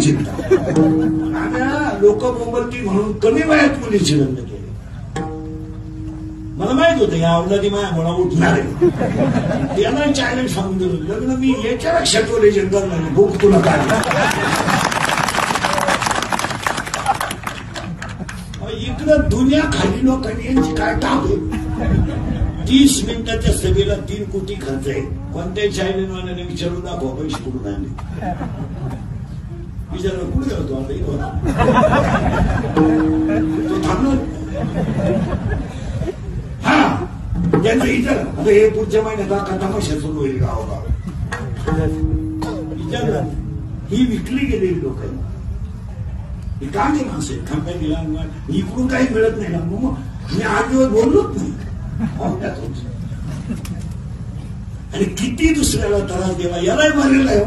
चिंता आणि लोक बोंबलती म्हणून कमी वयात मुलीची लग्न केली. मला माहित होतं या अवलादी माया मला उठणार आहे. त्याला चॅलेंज सांगून दिलं लग्न मी याच्यापेक्षा टोले जंगल नाही भूक तुला काढला. इकडं दुनिया खाली लोकांनी यांची काय टाक आहे. 30 मिनिटाच्या सभेला 3 कोटी खर्च आहे. कोणत्याही चायनीजवाल्याने विचारून दाखवा पैसे कुठून आले. विचारलं कुठे होतो आता तो थांबलो. हा त्यांचं विचार आता हे पुढच्या महिन्यात का तमाशा सुरू होईल गावोगाव. विचारलं ही विकली गेलेली लोक ही का नाही माणसं खांब्या दिला इकडून काही मिळत नाही ना. मग मी 8 दिवस बोललोच नाही. आणि किती दुसऱ्याला त्रास देवा यालाही मारेल आहे.